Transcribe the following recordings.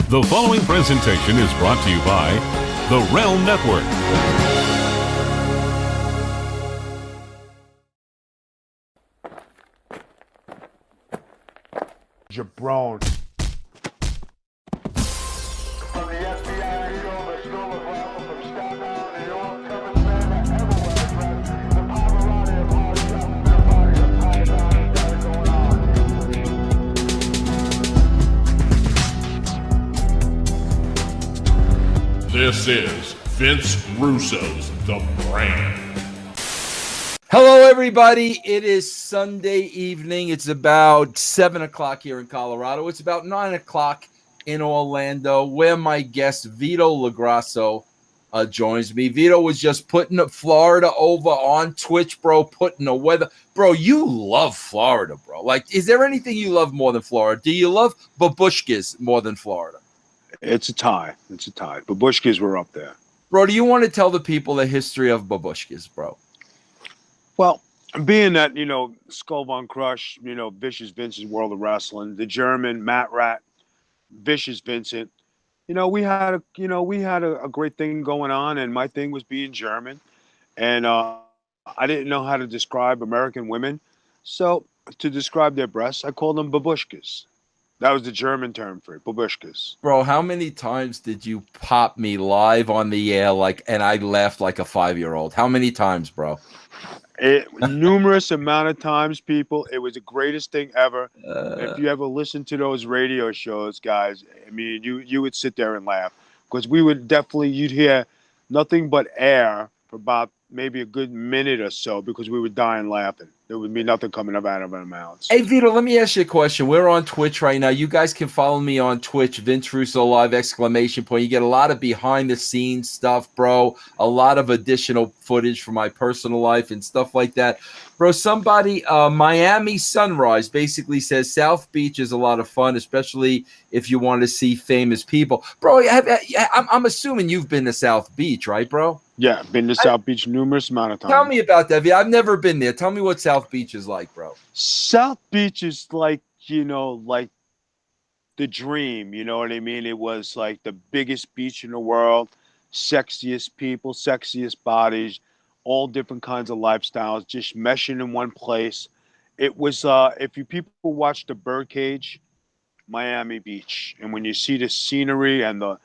The following presentation is brought to you by the Realm Network. Jabron. From the FBI, Vito, the Snowman Rifle from Staten Island, New York, toughest man that ever wears red. The Pavarotti of hard stuff, the body of Python, got it going on. This is Vince Russo's The Brand. Hello, everybody. It is Sunday evening. It's about 7 o'clock here in Colorado. It's about 9 o'clock in Orlando, where my guest Vito LaGrasso joins me. Vito was just putting Florida over on Twitch, bro, putting the weather. Bro, you love Florida, bro. Like, is there anything you love more than Florida? Do you love babushkas more than Florida? It's a tie. It's a tie. Babushkas were up there. Bro, do you want to tell the people the history of babushkas, bro? Well, being that, Skull Von Crush, Vicious Vincent's World of Wrestling, the German, Matt Rat, Vicious Vincent, we had a great thing going on, and my thing was being German. And I didn't know how to describe American women. So to describe their breasts, I called them babushkas. That was the German term for it, babushkas. Bro, how many times did you pop me live on the air and I laughed like a 5-year-old? How many times, bro? Numerous amount of times, people. It was the greatest thing ever. If you ever listen to those radio shows, guys, I mean, you would sit there and laugh because you'd hear nothing but air for about maybe a good minute or so because we would die laughing. There would be nothing coming up out of our mouths. Hey, Vito, let me ask you a question. We're on Twitch right now. You guys can follow me on Twitch, Vince Russo Live, ! You get a lot of behind-the-scenes stuff, bro, a lot of additional footage from my personal life and stuff like that. Bro, somebody, Miami Sunrise, basically says South Beach is a lot of fun, especially if you want to see famous people. Bro, I'm assuming you've been to South Beach, right, bro? Yeah, been to South Beach numerous amount of times. Tell me about that, Vito. I've never been there. Tell me what South Beach is like, bro. South Beach is like, like the dream, you know what I mean? It was like the biggest beach in the world, sexiest people, sexiest bodies, all different kinds of lifestyles, just meshing in one place. It was, if you people watch the Birdcage, Miami Beach, and when you see the scenery and the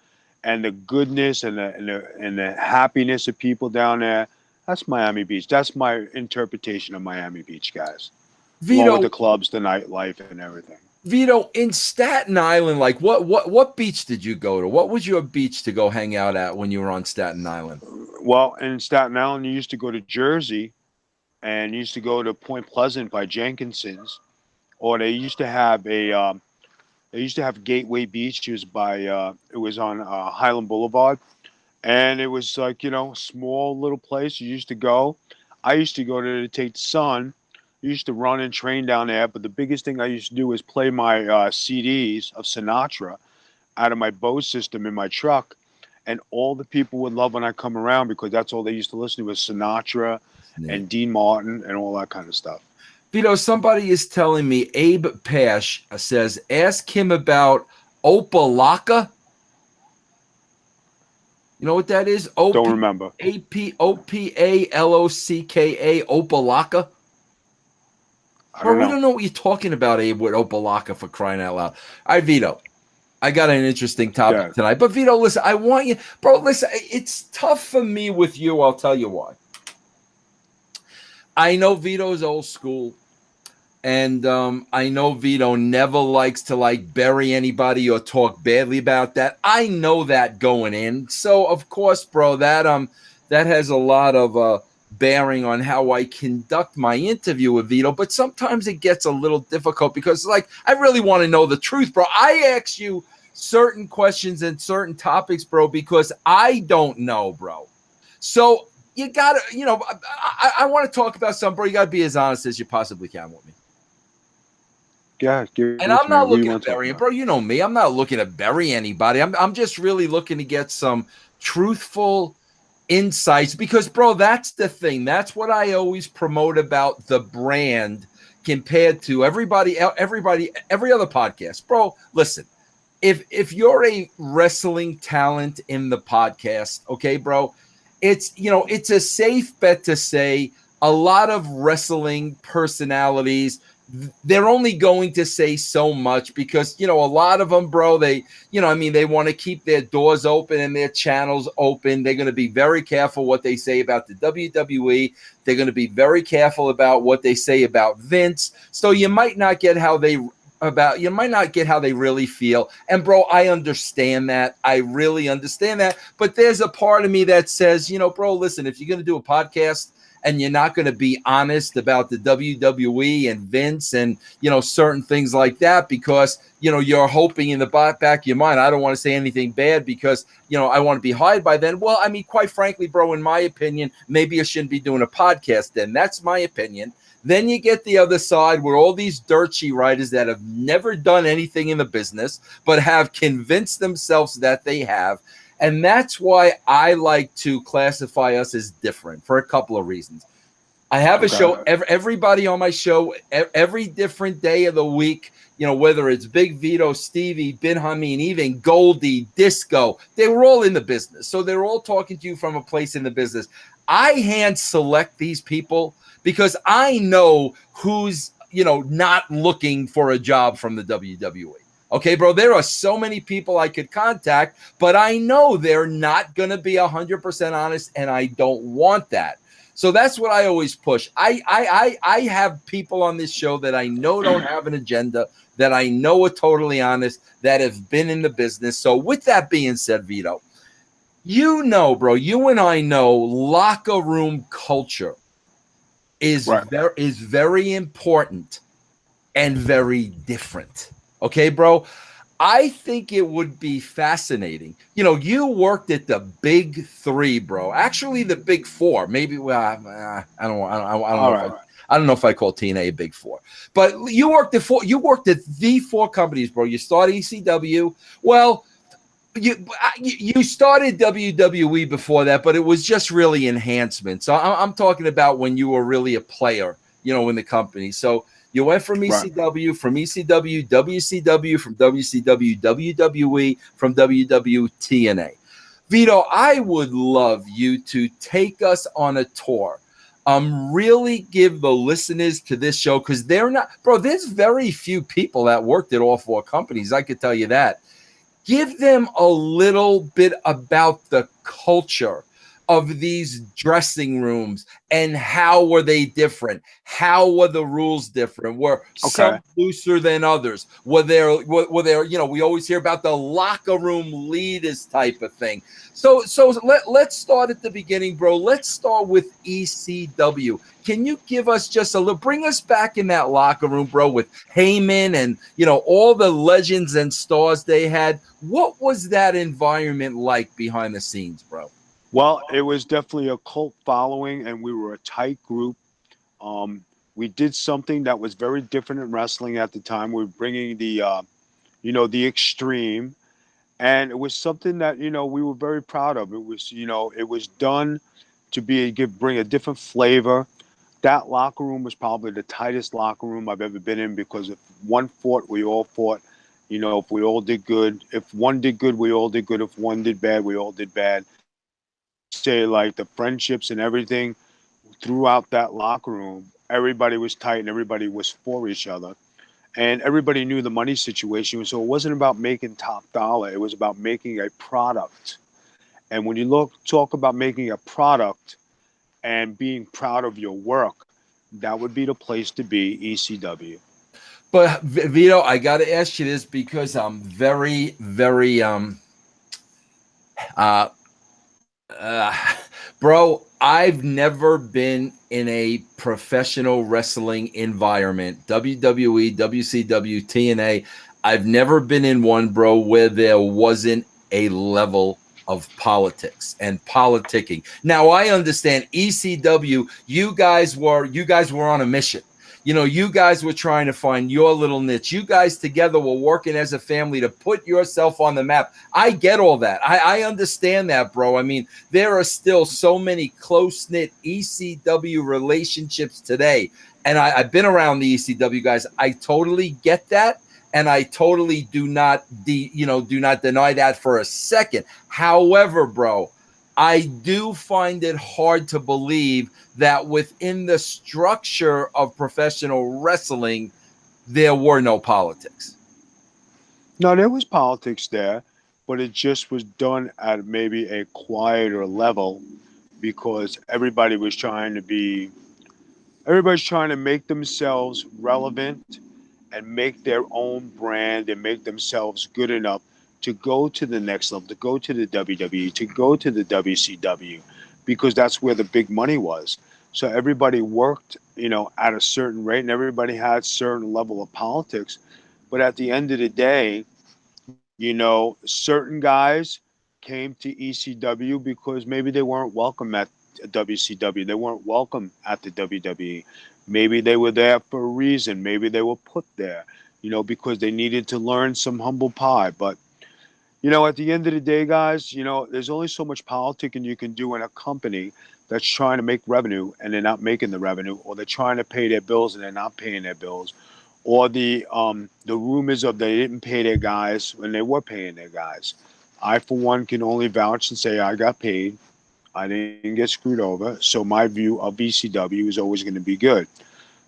goodness and the happiness of people down there, that's Miami Beach. That's my interpretation of Miami Beach, guys. Vito, along with the clubs, the nightlife, and everything. Vito, in Staten Island, like what beach did you go to? What was your beach to go hang out at when you were on Staten Island? Well, in Staten Island, you used to go to Jersey, and you used to go to Point Pleasant by Jenkinson's, or they used to have Gateway Beach. It was on Highland Boulevard, and it was like, small little place you used to go. I used to go there to take the sun. I used to run and train down there, but the biggest thing I used to do was play my CDs of Sinatra out of my Bose system in my truck, and all the people would love when I come around because that's all they used to listen to was Sinatra and Dean Martin and all that kind of stuff. Vito, somebody is telling me, Abe Pash says, ask him about Opalaka. You know what that is? Don't remember. Opalocka, Opalaka. Bro, we don't know what you're talking about, Abe, with Opalaka, for crying out loud. All right, Vito, I got an interesting topic tonight. But, Vito, listen, I want you – bro, listen, it's tough for me with you. I'll tell you why. I know Vito's old school, and I know Vito never likes to, bury anybody or talk badly about that. I know that going in. So, of course, bro, that has a lot of bearing on how I conduct my interview with Vito, but sometimes it gets a little difficult because, I really want to know the truth, bro. I ask you certain questions and certain topics, bro, because I don't know, bro. So you got to, I want to talk about something, bro. You got to be as honest as you possibly can with me. Yeah, and I'm not looking to bury it, bro. You know me. I'm not looking to bury anybody. I'm just really looking to get some truthful insights because, bro, that's the thing. That's what I always promote about the brand compared to every other podcast. Bro, listen, if you're a wrestling talent in the podcast, okay, bro, it's it's a safe bet to say a lot of wrestling personalities, they're only going to say so much because a lot of them, bro, they they want to keep their doors open and their channels open. They're going to be very careful what they say about the WWE. They're going to be very careful about what they say about Vince. So you might not get how they really feel. And bro, I understand that. I really understand that. But there's a part of me that says, bro, listen, if you're going to do a podcast and you're not going to be honest about the WWE and Vince and, certain things like that, because, you're hoping in the back of your mind, I don't want to say anything bad because, I want to be hired by then. Well, I mean, quite frankly, bro, in my opinion, maybe I shouldn't be doing a podcast then. That's my opinion. Then you get the other side where all these dirt sheet writers that have never done anything in the business, but have convinced themselves that they have. And that's why I like to classify us as different for a couple of reasons. I have a show, everybody on my show, every different day of the week, whether it's Big Vito, Stevie, Bin Hameen, even Goldie, Disco, they were all in the business. So they're all talking to you from a place in the business. I hand select these people because I know who's, not looking for a job from the WWE. Okay, bro, there are so many people I could contact, but I know they're not going to be 100% honest, and I don't want that. So that's what I always push. I have people on this show that I know don't have an agenda, that I know are totally honest, that have been in the business. So with that being said, Vito, bro, you and I know locker room culture is very important and very different. Okay, bro? I think it would be fascinating. You worked at the big three, bro. Actually, the big four. Maybe I don't know if I call TNA a big four. But you worked at the four companies, bro. You started ECW. Well, you started WWE before that, but it was just really enhancement. So I'm talking about when you were really a player, in the company. So you went from ECW, WCW, from WCW, WWE, from TNA. Vito, I would love you to take us on a tour. Really give the listeners to this show, because there's very few people that worked at all four companies. I could tell you that. Give them a little bit about the culture of these dressing rooms and how were they different? How were the rules different? Were some looser than others? Were there, we always hear about the locker room leaders type of thing. So let's start at the beginning, bro. Let's start with ECW. Can you give us just bring us back in that locker room, bro, with Heyman and, all the legends and stars they had? What was that environment like behind the scenes, bro? Well, it was definitely a cult following, and we were a tight group. We did something that was very different in wrestling at the time. We were bringing the, the extreme, and it was something that we were very proud of. It was, it was done to bring a different flavor. That locker room was probably the tightest locker room I've ever been in, because if one fought, we all fought. If we all did good, if one did good, we all did good. If one did bad, we all did bad. Say like the friendships and everything throughout that locker room, everybody was tight and everybody was for each other, and everybody knew the money situation. So it wasn't about making top dollar, it was about making a product. And when you talk about making a product and being proud of your work, that would be the place to be, ECW. But Vito, I got to ask you this, because I'm very, very bro, I've never been in a professional wrestling environment, WWE, WCW, TNA. I've never been in one, bro, where there wasn't a level of politics and politicking. Now, I understand ECW, you guys were on a mission. You guys were trying to find your little niche. You guys together were working as a family to put yourself on the map. I get all that. I understand that, bro. I mean, there are still so many close-knit ECW relationships today. And I've been around the ECW guys. I totally get that. and I totally do not deny that for a second. However, bro, I do find it hard to believe that within the structure of professional wrestling, there were no politics. No, there was politics there, but it just was done at maybe a quieter level because everybody's trying to make themselves relevant and make their own brand and make themselves good enough to go to the next level, to go to the WWE, to go to the WCW, because that's where the big money was. So everybody worked, at a certain rate, and everybody had certain level of politics. But at the end of the day, certain guys came to ECW because maybe they weren't welcome at WCW. They weren't welcome at the WWE. Maybe they were there for a reason. Maybe they were put there, because they needed to learn some humble pie. But, at the end of the day, guys, there's only so much politicking you can do in a company that's trying to make revenue and they're not making the revenue, or they're trying to pay their bills and they're not paying their bills, or the rumors of they didn't pay their guys when they were paying their guys. I, for one, can only vouch and say I got paid. I didn't get screwed over. So my view of ECW is always going to be good.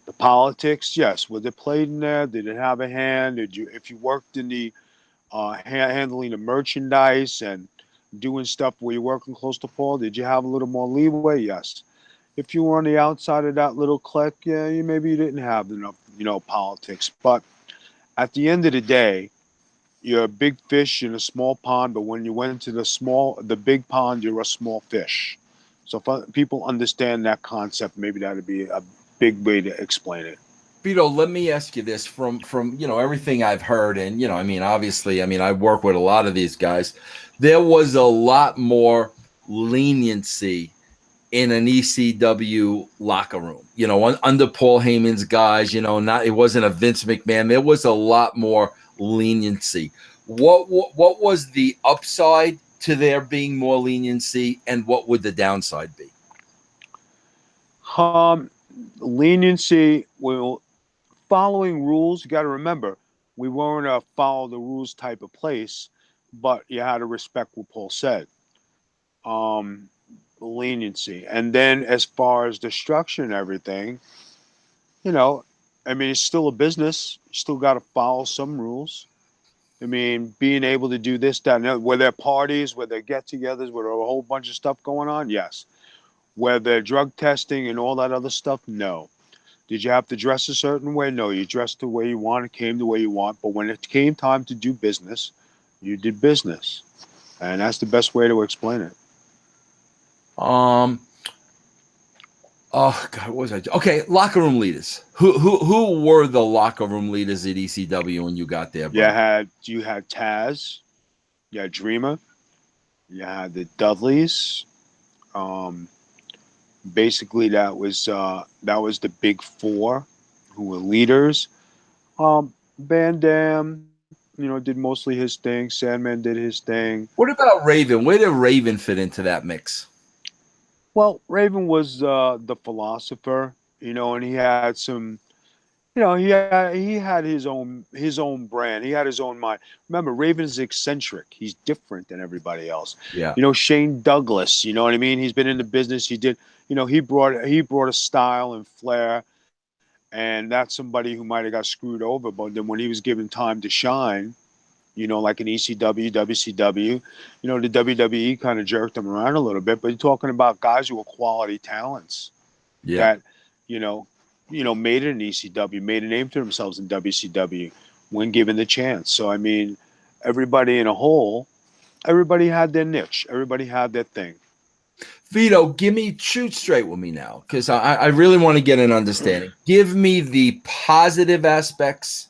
The politics, yes. Was it played in there? Did it have a hand? If you worked in the handling the merchandise and doing stuff where you're working close to Paul, did you have a little more leeway? Yes. If you were on the outside of that little clique, yeah, maybe you didn't have enough, politics. But at the end of the day, you're a big fish in a small pond. But when you went to the big pond, you're a small fish. So if people understand that concept, maybe that would be a big way to explain it. Vito, let me ask you this from everything I've heard, and obviously, I work with a lot of these guys. There was a lot more leniency in an ECW locker room, under Paul Heyman's guys, it wasn't a Vince McMahon. There was a lot more leniency. What was the upside to there being more leniency, and what would the downside be? Leniency, well, following rules. You got to remember, we weren't a follow the rules type of place, but you had to respect what Paul said. Um, Leniency, and then as far as the structure and everything, you know, it's still a business. You still got to follow some rules. Being able to do this, that, and that, where there are parties, where there are get-togethers, where there are a whole bunch of stuff going on, yes. Where there drug testing and all that other stuff, no. Did you have to dress a certain way? No, you dressed the way you want, it came the way you want. But when it came time to do business, you did business. And that's the best way to explain it. Oh God, what was I? Okay, locker room leaders. Who were the locker room leaders at ECW when you got there, bro? You had Taz, you had Dreamer, you had the Dudleys. Basically, that was the big four who were leaders. Van Dam, did mostly his thing. Sandman did his thing. What about Raven? Where did Raven fit into that mix? Well, Raven was the philosopher, and he had some, he had his own brand. He had his own mind. Remember, Raven is eccentric. He's different than everybody else. Yeah. Shane Douglas. You know what I mean? He's been in the business. He did. He brought a style and flair, and that's somebody who might have got screwed over. But then when he was given time to shine, like in ECW, WCW, the WWE kind of jerked him around a little bit. But you're talking about guys who were quality talents that, made it in ECW, made a name for themselves in WCW when given the chance. So, everybody in a whole, everybody had their niche. Everybody had their thing. Vito, shoot straight with me now, because I really want to get an understanding. Give me the positive aspects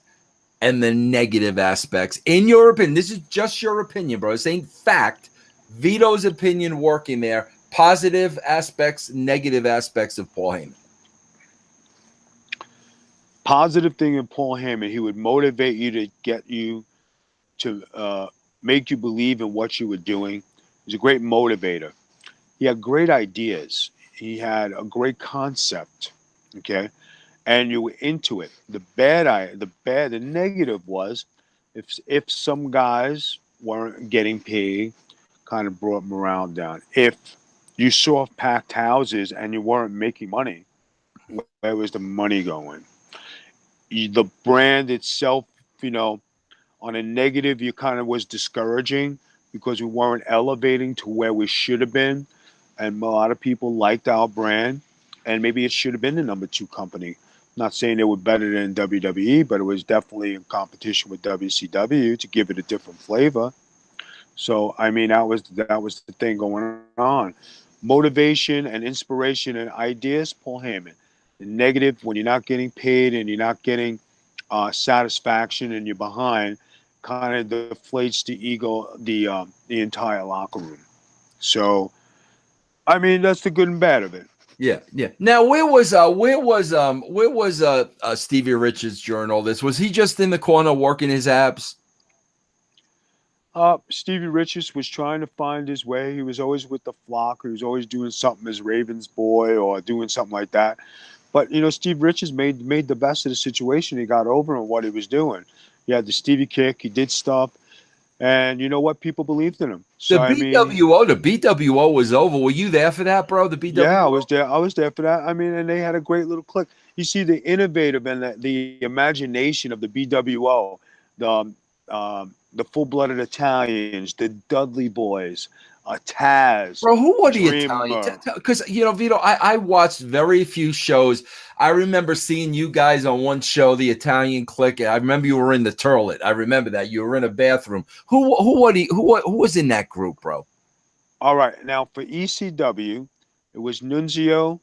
and the negative aspects. In your opinion, this is just your opinion, bro. This ain't fact. Vito's opinion working there. Positive aspects, negative aspects of Paul Heyman. Positive thing in Paul Heyman, he would motivate you to get you to make you believe in what you were doing. He's a great motivator. He had great ideas. He had a great concept. Okay. and you were into it. The negative was if some guys weren't getting paid, kind of brought morale down. If you saw packed houses and you weren't making money, where was the money going? The brand itself, you know, on a negative, you kind of was discouraging because we weren't elevating to where we should have been, and a lot of people liked our brand, and maybe it should have been the number two company. Not saying they were better than WWE, but it was definitely in competition with WCW to give it a different flavor. So I mean, that was the thing going on. Motivation and inspiration and ideas, Paul Heyman. The negative, when you're not getting paid and you're not getting satisfaction and you're behind, kind of deflates the ego, the entire locker room. So I mean, that's the good and bad of it. Yeah, yeah. Now, where was Stevie Richards during all this? Was he just in the corner working his abs? Stevie Richards was trying to find his way. He was always with the flock. He was always doing something as Ravens boy or doing something like that. But you know, Steve Richards made the best of the situation. He got over on what he was doing. He had the Stevie kick. He did stuff, and you know what? People believed in him. The So I mean, BWO was over. Were you there for that, bro? The BWO. yeah, I was there. I was there for that. I mean, and they had a great little click. You see the innovative and the imagination of the BWO, the full-blooded Italians, the Dudley Boys, Taz, Bro, who were the Dreamer. Italian? Because, you know, Vito, I watched very few shows. I remember seeing you guys on one show, the Italian Clique. I remember you were in the toilet. I remember that. You were in a bathroom. Who was in that group, bro? All right, now for ECW, it was Nunzio,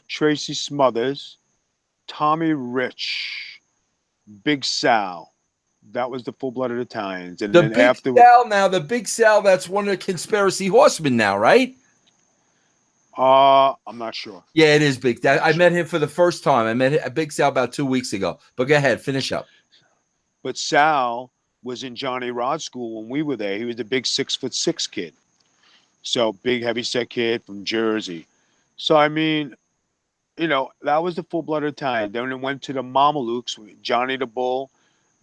Tracy Smothers, Tommy Rich, Big Sal. That was the full-blooded Italians, and The then Big after, Sal now, the Big Sal, that's one of the conspiracy horsemen now, right? I'm not sure. Yeah, it is Big. I met him for the first time. I met Big Sal about 2 weeks ago. But go ahead, finish up. But Sal was in Johnny Rod school when we were there. He was the big 6'6" kid, so big heavy-set kid from Jersey. So I mean, you know, that was the full-blooded Italian. Then it went to the Mamalukes with Johnny the Bull,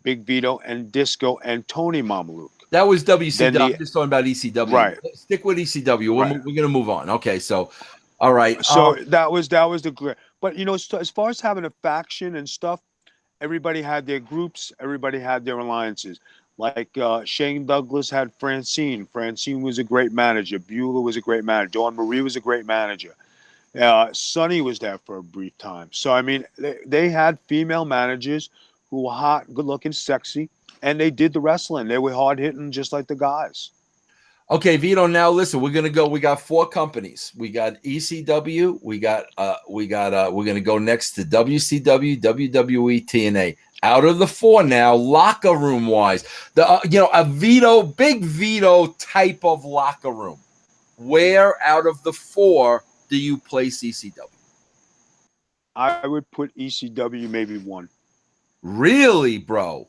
Big Vito, and Disco, and Tony Mamaluke. That was WCW. Then I'm just talking about ECW. Right. Stick with ECW. We're Right. going to move on. Okay, so, all right. So that was the great. But you know, as far as having a faction and stuff, everybody had their groups. Everybody had their alliances. Like Shane Douglas had Francine. Francine was a great manager. Beulah was a great manager. Dawn Marie was a great manager. Sonny was there for a brief time. So I mean, they had female managers who were hot, good-looking, sexy, and they did the wrestling. They were hard-hitting just like the guys. Okay, Vito. Now listen, we're gonna go. We got 4 companies. We got ECW. We're gonna go next to WCW, WWE, TNA. Out of the 4 now, locker room wise, a Big Vito type of locker room. Where out of the 4 do you place ECW? I would put ECW maybe 1. Really, bro?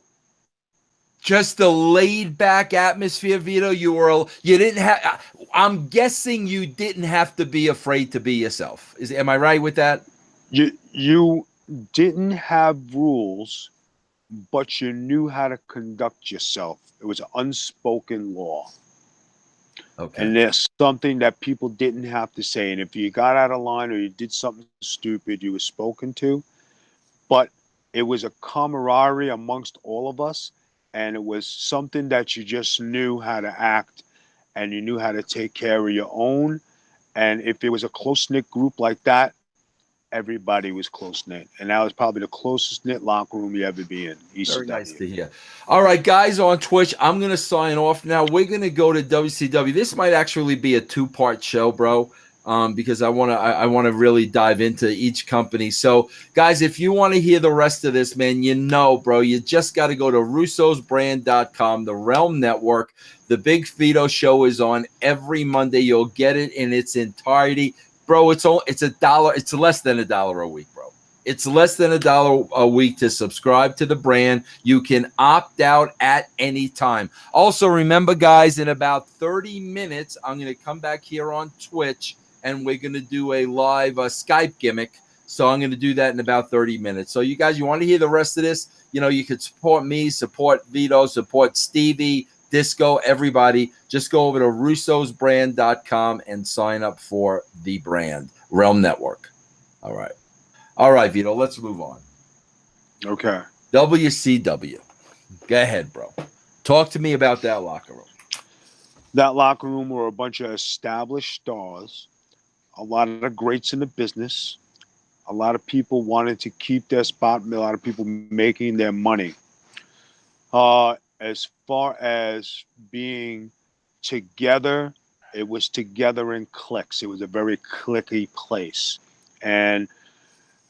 Just the laid back atmosphere, Vito. You didn't have. I'm guessing you didn't have to be afraid to be yourself. Am I right with that? You didn't have rules, but you knew how to conduct yourself. It was an unspoken law. Okay. And there's something that people didn't have to say. And if you got out of line or you did something stupid, you were spoken to. But it was a camaraderie amongst all of us. And it was something that you just knew how to act and you knew how to take care of your own. And if it was a close-knit group like that, everybody was close-knit. And that was probably the closest-knit locker room you ever be in. ECW. Very nice to hear. All right, guys on Twitch, I'm going to sign off now. We're going to go to WCW. This might actually be a 2-part show, bro. Because I want to really dive into each company. So, guys, if you want to hear the rest of this, man, bro, you just got to go to russosbrand.com, the Realm Network. The Big Vito show is on every Monday. You'll get it in its entirety, bro. It's $1. It's less than $1 a week, bro. It's less than $1 a week to subscribe to the brand. You can opt out at any time. Also, remember, guys, in about 30 minutes, I'm going to come back here on Twitch. And we're going to do a live Skype gimmick. So I'm going to do that in about 30 minutes. So you guys, you want to hear the rest of this? You know, you could support me, support Vito, support Stevie, Disco, everybody. Just go over to russosbrand.com and sign up for the brand, Realm Network. All right. All right, Vito, let's move on. Okay. WCW. Go ahead, bro. Talk to me about that locker room. That locker room were a bunch of established stars, a lot of greats in the business. A lot of people wanted to keep their spot, a lot of people making their money. As far as being together, it was together in cliques. It was a very cliquey place. And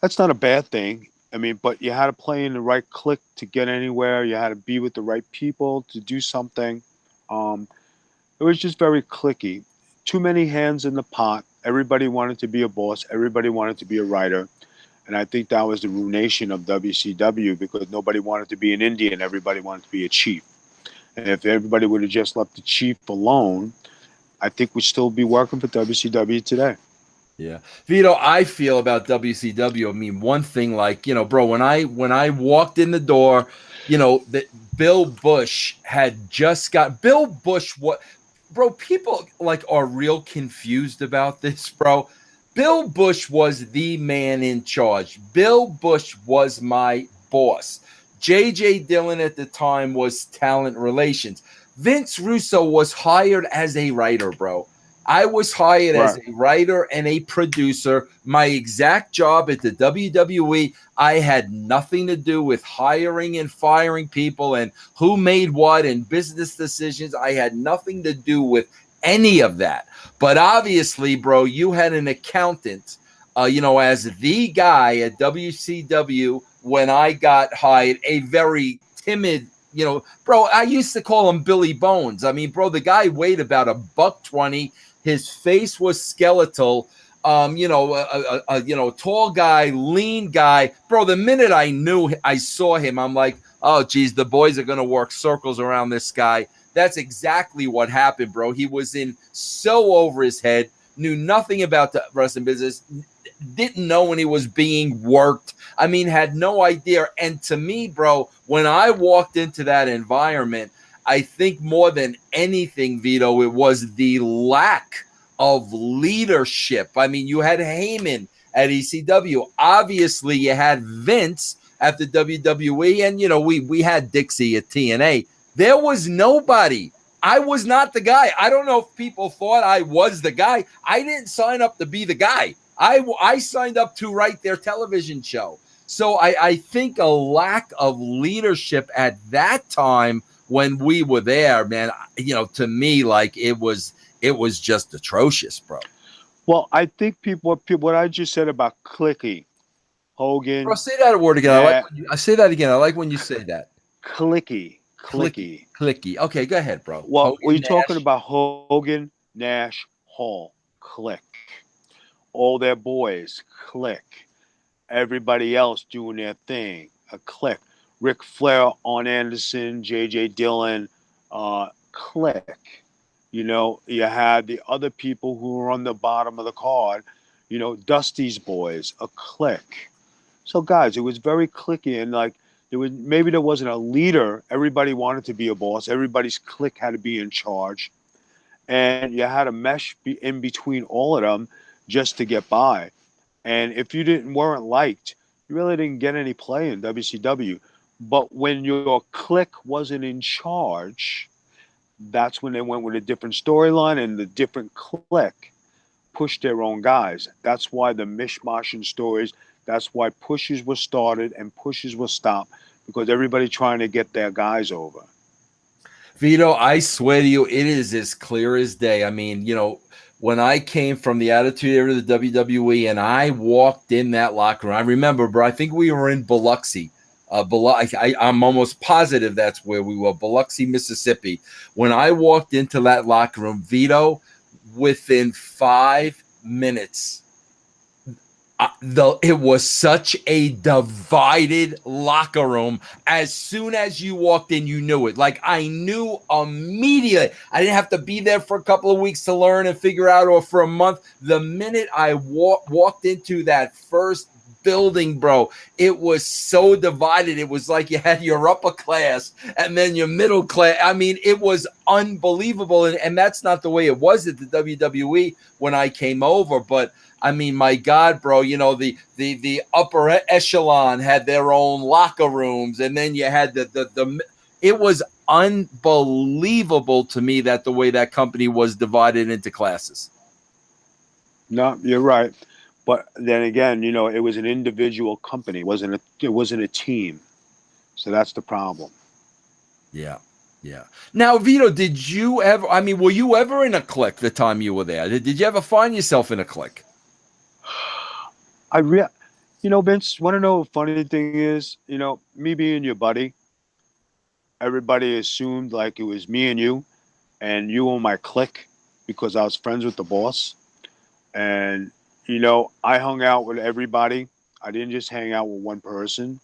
that's not a bad thing. I mean, but you had to play in the right clique to get anywhere. You had to be with the right people to do something. It was just very cliquey. Too many hands in the pot. Everybody wanted to be a boss. Everybody wanted to be a writer. And I think that was the ruination of WCW because nobody wanted to be an Indian. Everybody wanted to be a chief. And if everybody would have just left the chief alone, I think we'd still be working for WCW today. Yeah. Vito, I feel about WCW. I mean, one thing, like, you know, bro, when I walked in the door, you know, that Bill Bush had just got Bill Bush. What, bro, people like are real confused about this, bro. Bill Bush was the man in charge. Bill Bush was my boss. J.J. Dillon at the time was talent relations. Vince Russo was hired as a writer, bro. I was hired as a writer and a producer. My exact job at the WWE, I had nothing to do with hiring and firing people and who made what and business decisions. I had nothing to do with any of that. But obviously, bro, you had an accountant, you know, as the guy at WCW when I got hired, a very timid, you know, bro, I used to call him Billy Bones. I mean, bro, the guy weighed about $120. His face was skeletal. You know, tall guy, lean guy. Bro, the minute I saw him, I'm like, oh, geez, the boys are going to work circles around this guy. That's exactly what happened, bro. He was in so over his head, knew nothing about the wrestling business, didn't know when he was being worked. I mean, had no idea. And to me, bro, when I walked into that environment, I think more than anything, Vito, it was the lack of leadership. I mean, you had Heyman at ECW. Obviously, you had Vince at the WWE. And, you know, we had Dixie at TNA. There was nobody. I was not the guy. I don't know if people thought I was the guy. I didn't sign up to be the guy. I signed up to write their television show. So I think a lack of leadership at that time when we were there, man, you know, to me, like it was just atrocious, bro. Well, I think what I just said about clicky, Hogan. Bro, say that word again. I say that again. I like when you say that. Clicky. Okay, go ahead, bro. Well, Hogan, we're Nash. talking about Hogan, Nash, Hall, click. All their boys, click. Everybody else doing their thing, a click. Ric Flair, Arn Anderson, J.J. Dillon, click. You know, you had the other people who were on the bottom of the card, you know, Dusty's boys, a click. So, guys, it was very clicky, and like there wasn't a leader. Everybody wanted to be a boss. Everybody's clique had to be in charge, and you had to mesh in between all of them just to get by. And if you weren't liked, you really didn't get any play in WCW. But when your clique wasn't in charge, that's when they went with a different storyline, and the different clique pushed their own guys. That's why the mishmashing stories, that's why pushes were started and pushes were stopped, because everybody trying to get their guys over. Vito, I swear to you, it is as clear as day. I mean, you know, when I came from the Attitude Era to the WWE and I walked in that locker room, I remember, bro, I think we were in Biloxi. I'm almost positive that's where we were, Biloxi, Mississippi. When I walked into that locker room, Vito, within 5 minutes, it was such a divided locker room. As soon as you walked in, you knew it. Like, I knew immediately. I didn't have to be there for a couple of weeks to learn and figure out, or for a month. The minute I walked into that first building, bro. It was so divided. It was like you had your upper class and then your middle class. I mean, it was unbelievable. And that's not the way it was at the WWE when I came over. But I mean, my God, bro, you know, the upper echelon had their own locker rooms, and then you had the it was unbelievable to me that the way that company was divided into classes. No, you're right. But then again, you know, it was an individual company. It wasn't a team. So that's the problem. Yeah. Yeah. Now, Vito, did you ever, I mean, were you ever in a clique the time you were there? Did you ever find yourself in a clique? You know, Vince, want to know what funny thing is? You know, me being your buddy, everybody assumed like it was me and you were my clique because I was friends with the boss. And, you know, I hung out with everybody. I didn't just hang out with one person.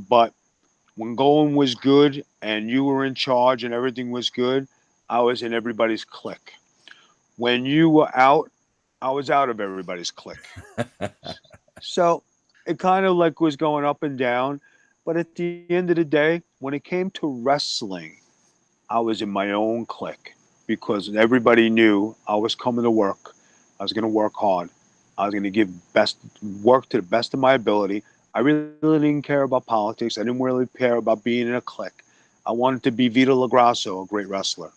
But when going was good and you were in charge and everything was good, I was in everybody's clique. When you were out, I was out of everybody's clique. So it kind of like was going up and down. But at the end of the day, when it came to wrestling, I was in my own clique because everybody knew I was coming to work. I was going to work hard. I was going to give best work to the best of my ability. I really didn't care about politics. I didn't really care about being in a clique. I wanted to be Vito LaGrasso, a great wrestler.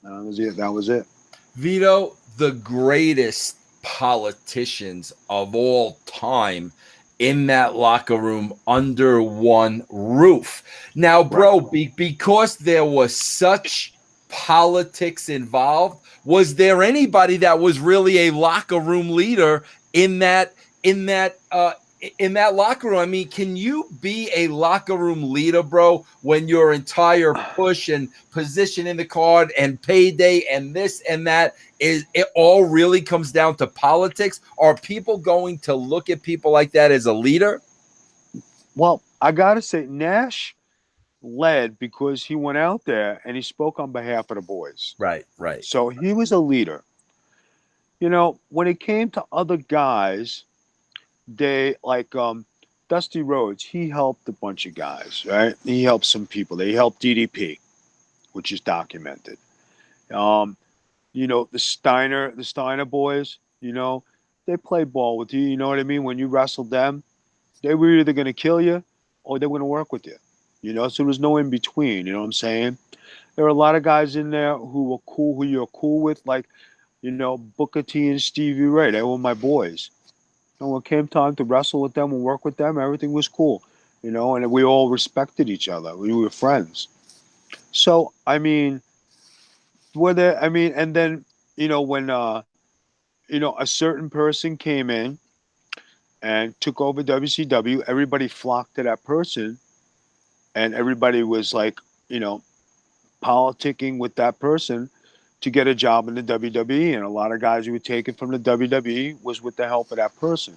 That was it. That was it. Vito, the greatest politicians of all time in that locker room under one roof. Now, bro, because there was such politics involved, was there anybody that was really a locker room leader in that locker room? I mean, can you be a locker room leader, bro, when your entire push and position in the card and payday and this and that is it all really comes down to politics? Are people going to look at people like that as a leader? Well, I got to say, Nash led because he went out there and he spoke on behalf of the boys. Right, right. So he was a leader. You know, when it came to other guys, they like Dusty Rhodes, he helped a bunch of guys, right? He helped some people. They helped DDP, which is documented. You know, the Steiner boys, you know, they play ball with you, you know what I mean? When you wrestled them, they were either gonna kill you or they were gonna work with you. You know, so there was no in between, you know what I'm saying? There were a lot of guys in there who were cool, who you're cool with, like, you know, Booker T and Stevie Ray. They were my boys. And when it came time to wrestle with them and work with them, everything was cool, you know, and we all respected each other. We were friends. So, I mean, and then, you know, when, you know, a certain person came in and took over WCW, everybody flocked to that person and everybody was like, you know, politicking with that person to get a job in the WWE. And a lot of guys who were taken from the WWE was with the help of that person.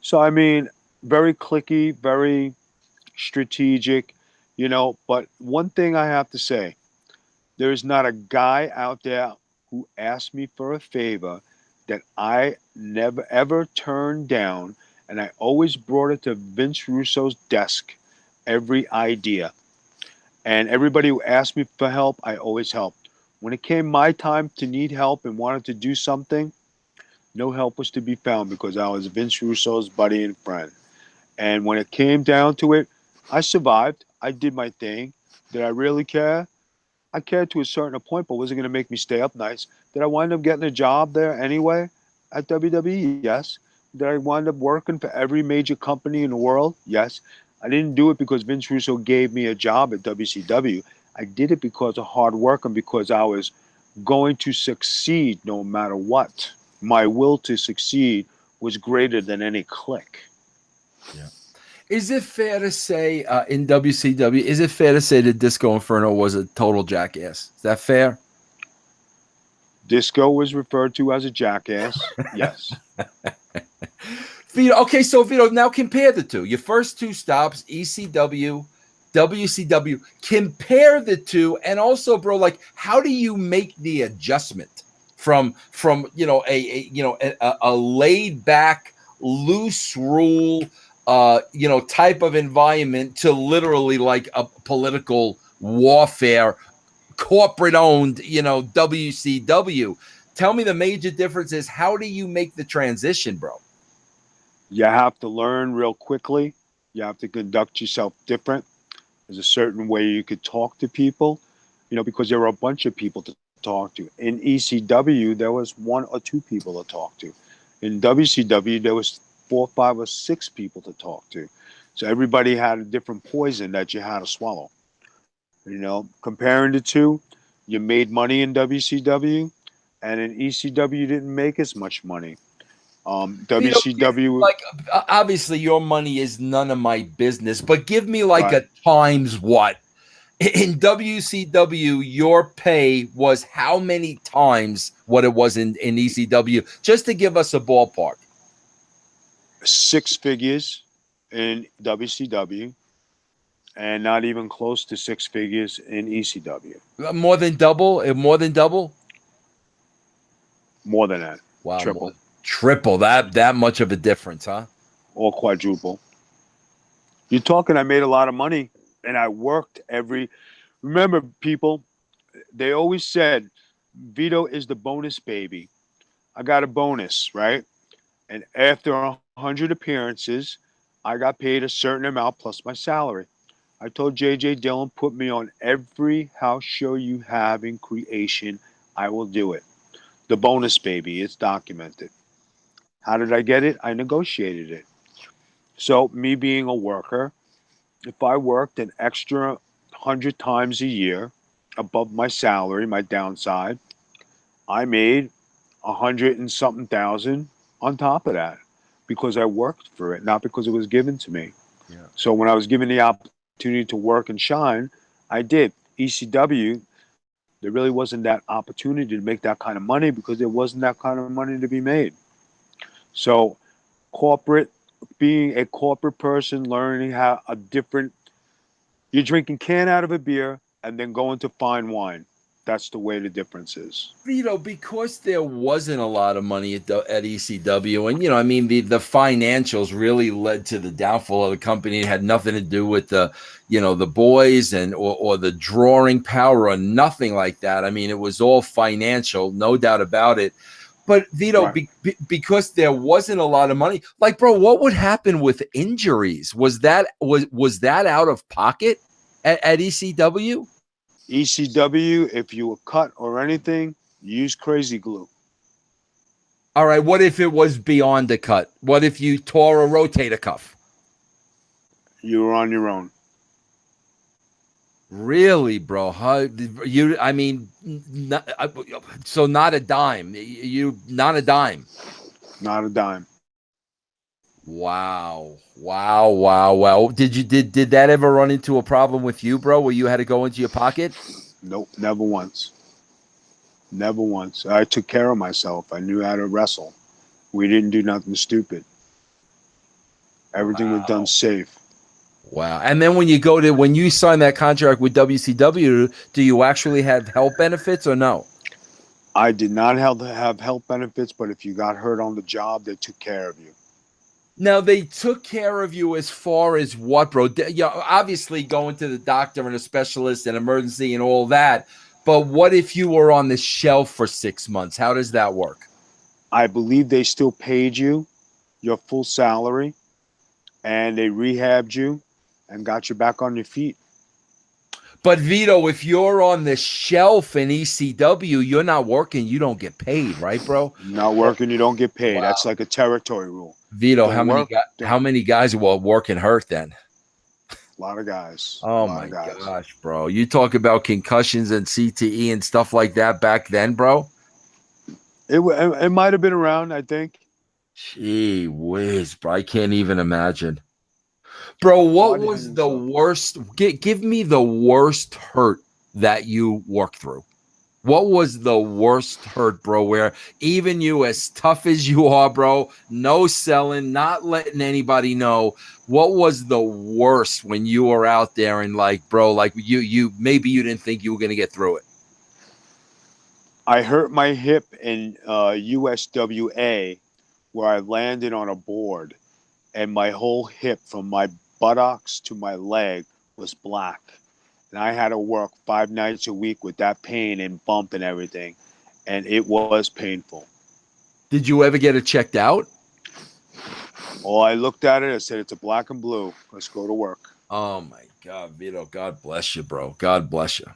So, I mean, very cliquey, very strategic, you know. But one thing I have to say, there's not a guy out there who asked me for a favor that I never ever turned down. And I always brought it to Vince Russo's desk, every idea. And everybody who asked me for help, I always helped. When it came my time to need help and wanted to do something, no help was to be found because I was Vince Russo's buddy and friend. And when it came down to it, I survived. I did my thing. Did I really care? I cared to a certain point, but was it going to make me stay up nights? Did I wind up getting a job there anyway at WWE? Yes. Did I wind up working for every major company in the world? Yes. I didn't do it because Vince Russo gave me a job at WCW. I did it because of hard work and because I was going to succeed no matter what. My will to succeed was greater than any clique. Yeah. Is it fair to say in WCW, is it fair to say that Disco Inferno was a total jackass? Is that fair? Disco was referred to as a jackass. Yes. Vito, okay, so Vito, now compare the two. Your first two stops, ECW, WCW. Compare the two, and also, bro, like, how do you make the adjustment from you know a laid back, loose rule, type of environment to literally like a political warfare, corporate owned, WCW. Tell me the major difference is how do you make the transition, bro? You have to learn real quickly. You have to conduct yourself different. There's a certain way you could talk to people, because there were a bunch of people to talk to. In ECW, there was one or two people to talk to. In WCW, there was 4, 5, or 6 people to talk to. So everybody had a different poison that you had to swallow. Comparing the two, you made money in WCW, and in ECW, you didn't make as much money. WCW, Like obviously your money is none of my business, but give me like right. a times what in WCW your pay was how many times what it was in ECW, just to give us a ballpark. 6 figures in WCW, and not even close to 6 figures in ECW. More than double? More than double? More than that. Wow, Triple. Triple. That much of a difference, huh? Or quadruple. You're talking, I made a lot of money, and I worked remember, people, they always said, Vito is the bonus baby. I got a bonus, right? And after 100 appearances, I got paid a certain amount plus my salary. I told JJ Dillon, put me on every house show you have in creation. I will do it. The bonus baby, it's documented. How did I get it? I negotiated it. So, me being a worker, if I worked an extra 100 times a year above my salary, my downside, I made 100 and something thousand on top of that because I worked for it, not because it was given to me. Yeah. So when I was given the opportunity to work and shine, I did. ECW, there really wasn't that opportunity to make that kind of money because there wasn't that kind of money to be made. So corporate, being a corporate person, learning how you're drinking can out of a beer and then going to fine wine. That's the way the difference is. Vito, because there wasn't a lot of money at ECW, and I mean the financials really led to the downfall of the company. It had nothing to do with the boys and or the drawing power or nothing like that. I mean, it was all financial, no doubt about it. But Vito, Right. because there wasn't a lot of money, like, bro, what would happen with injuries? Was that out of pocket at ECW? ECW, if you were cut or anything, use crazy glue. All right, what if it was beyond the cut? What if you tore a rotator cuff? You were on your own. Really, bro? I mean, so not a dime. Not a dime. Not a dime. Wow. Did that ever run into a problem with you, bro, where you had to go into your pocket? Nope, never once. Never once. I took care of myself. I knew how to wrestle. We didn't do nothing stupid. Everything was done safe. Wow. And then when you sign that contract with WCW, do you actually have health benefits or no? I did not have health benefits, but if you got hurt on the job, they took care of you. Now, they took care of you as far as what, bro? Obviously going to the doctor and a specialist and emergency and all that. But what if you were on the shelf for 6 months? How does that work? I believe they still paid you your full salary, and they rehabbed you and got you back on your feet. But Vito, if you're on the shelf in ECW, you're not working, you don't get paid, right, bro? Not working, you don't get paid. Wow. That's like a territory rule. Vito, Don't how many guys were working hurt then? A lot of guys. Oh my gosh, bro. You talk about concussions and CTE and stuff like that back then, bro? It might have been around, I think. Gee whiz, bro. I can't even imagine. Bro, what was the worst? Give me the worst hurt that you worked through. What was the worst hurt, bro, where even you, as tough as you are, bro, no selling, not letting anybody know, what was the worst when you were out there and like, bro, like you maybe you didn't think you were going to get through it? I hurt my hip in USWA where I landed on a board and my whole hip from my buttocks to my leg was black. And I had to work 5 nights a week with that pain and bump and everything. And it was painful. Did you ever get it checked out? Oh, I looked at it. I said, it's a black and blue. Let's go to work. Oh my God, Vito. God bless you, bro. God bless you.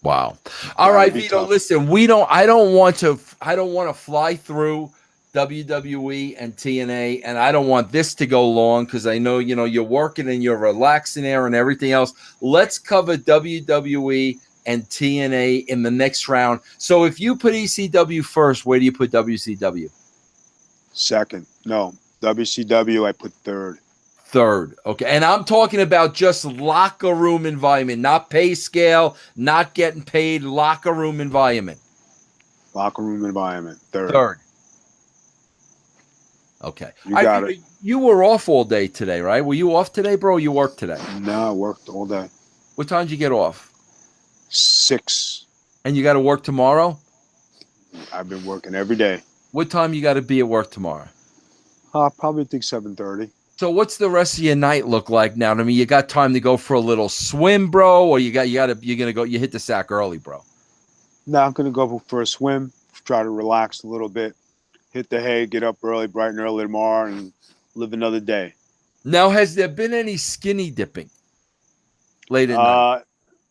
Wow. All right, Vito. Tough. Listen, I don't want to fly through WWE and TNA, and I don't want this to go long because I know you're working and you're relaxing there and everything else. Let's cover WWE and TNA in the next round. So if you put ECW first, where do you put WCW? Second. No. WCW, I put third. Third. Okay. And I'm talking about just locker room environment, not pay scale, not getting paid, locker room environment. Locker room environment. Third. Third. Okay. You got it. You were off all day today, right? Were you off today, bro? Or you worked today? No, I worked all day. What time did you get off? 6. And you got to work tomorrow? I've been working every day. What time you got to be at work tomorrow? I probably think 7:30. So what's the rest of your night look like now? I mean, you got time to go for a little swim, bro, or you're gonna go, you hit the sack early, bro? No, I'm gonna go for a swim, try to relax a little bit, hit the hay, get up early, bright and early tomorrow, and live another day. Now, has there been any skinny dipping late at night?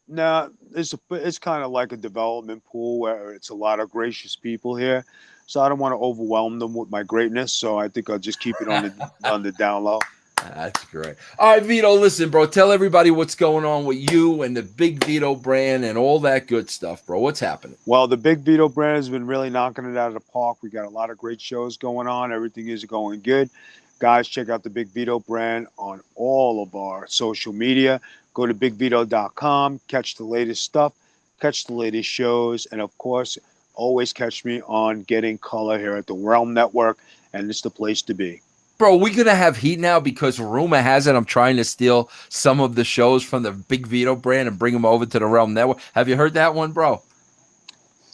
No, it's kind of like a development pool where it's a lot of gracious people here. So I don't want to overwhelm them with my greatness. So I think I'll just keep it on the down low. That's great. All right, Vito, listen, bro. Tell everybody what's going on with you and the Big Vito brand and all that good stuff, bro. What's happening? Well, the Big Vito brand has been really knocking it out of the park. We got a lot of great shows going on. Everything is going good. Guys, check out the Big Vito brand on all of our social media. Go to bigvito.com, catch the latest stuff, catch the latest shows, and of course, always catch me on Getting Color here at the Realm Network, and it's the place to be. Bro, we're going to have heat now because rumor has it I'm trying to steal some of the shows from the Big Vito brand and bring them over to the Realm Network. Have you heard that one, bro?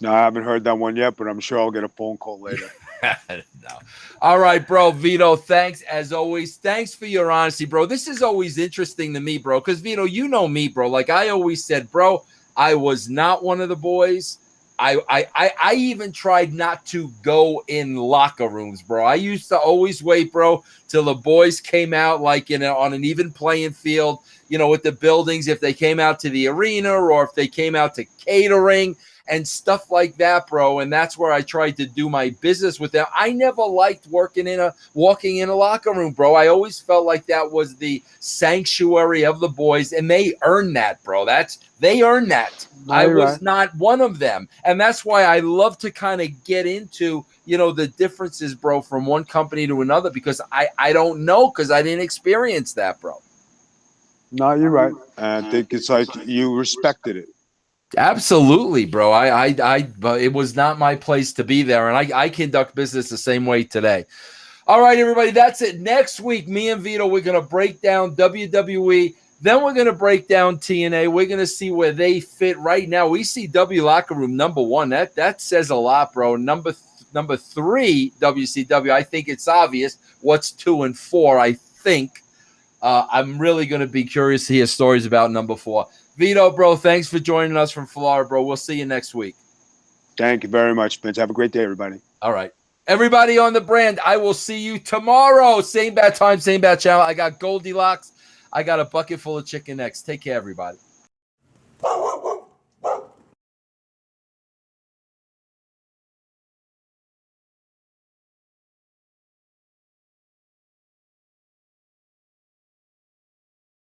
No, I haven't heard that one yet, but I'm sure I'll get a phone call later. No. All right, bro. Vito, thanks as always. Thanks for your honesty, bro. This is always interesting to me, bro, because, Vito, you know me, bro. Like I always said, bro, I was not one of the boys. I even tried not to go in locker rooms, bro. I used to always wait, bro, till the boys came out like on an even playing field, with the buildings, if they came out to the arena or if they came out to catering and stuff like that, bro. And that's where I tried to do my business with them. I never liked walking in a locker room, bro. I always felt like that was the sanctuary of the boys, and they earned that, bro. They earned that. I was not one of them. And that's why I love to kind of get into, the differences, bro, from one company to another, because I don't know, because I didn't experience that, bro. No, you're right. I think it's like you respected it. Absolutely, bro. It was not my place to be there, and I conduct business the same way today. All right, everybody, that's it. Next week, me and Vito, we're going to break down WWE. Then we're going to break down TNA. We're going to see where they fit right now. ECW locker room number 1. That says a lot, bro. Number 3, WCW. I think it's obvious. What's 2 and 4? I think. I'm really going to be curious to hear stories about number 4. Vito, bro, thanks for joining us from Florida, bro. We'll see you next week. Thank you very much, Vince. Have a great day, everybody. All right. Everybody on the brand, I will see you tomorrow. Same bad time, same bad channel. I got Goldilocks. I got a bucket full of chicken next. Take care, everybody.